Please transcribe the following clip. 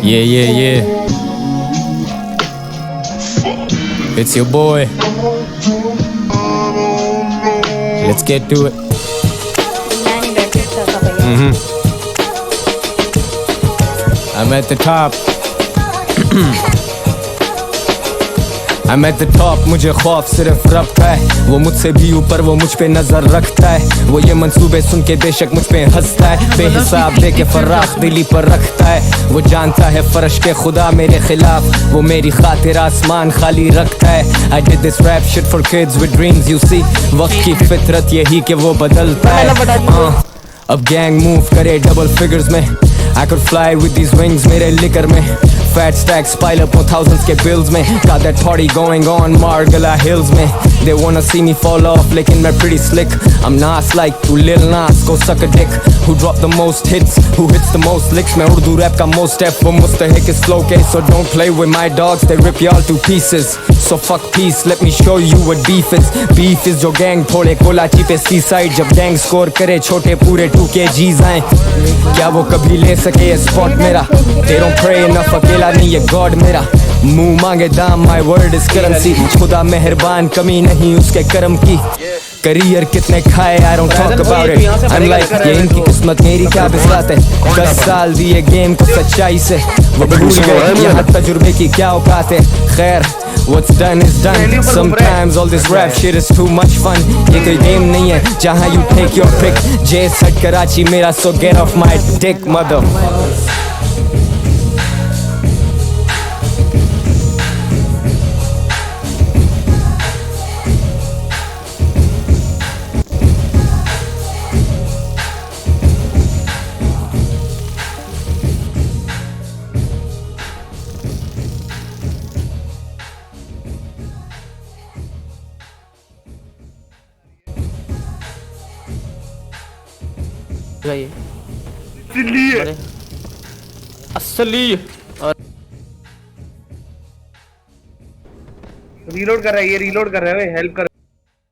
Yeah. It's your boy. Let's get to it. I'm at the top. I'm at the top, मुझे खौफ सिर्फ रब का है। वो मुझसे भी ऊपर, वो मुझ पे नजर रखता है। वो ये मंसूबे सुन के बेशक मुझ पे हंसता है। बेहिसाब दे के फराख दिली पर रखता है। वो जानता है फर्श के खुदा मेरे खिलाफ, वो मेरी खातिर आसमान खाली रखता है। I did this rap shit for kids with dreams, you see। वक्त की फितरत यही कि वो बदलता है। अब गैंग मूव करे डबल फिगर्स में। I could fly with these wings मेरे लिकर में। Fat stacks pile up on thousands के bills में। Got that party going on Margala Hills में। They wanna see me fall off लेकिन मैं pretty slick। I'm Nas like to Lil Nas, go suck a dick। Who drop the most hits, who hits the most licks। मैं Urdu rap का most step, वो मुस्तहिक is flow case। So don't play with my dogs, they rip y'all to pieces। So fuck peace, let me show you what beef is। Beef is जो gang थोड़े कोलाची पे seaside। जब gang score करे छोटे पूरे 2kgs आए। क्या वो कभी ले सके ये spot मेरा? They don't pray enough, अकेला नहीं ये God मेरा। मुंह मांगे दाम, my word is currency। खुदा मेहरबान, कमी नहीं उसके कर्म की। करियर कितने खाए, I don't talk about it। I'm like ये इनकी किस्मत मेरी क्या बिस्लात है। 10 साल दिए गेम को सच्चाई से, वो भूल गए यहाँ तजुर्बे की क्या औकात है। खैर what's done is done। Sometimes all this rap shit is too much fun। ये कोई गेम नहीं है जहाँ you take your pick। J सट कराची मेरा, so get off my dick mother। असली और रीलोड कर रहा है, ये रीलोड कर रहा है, हेल्प कर।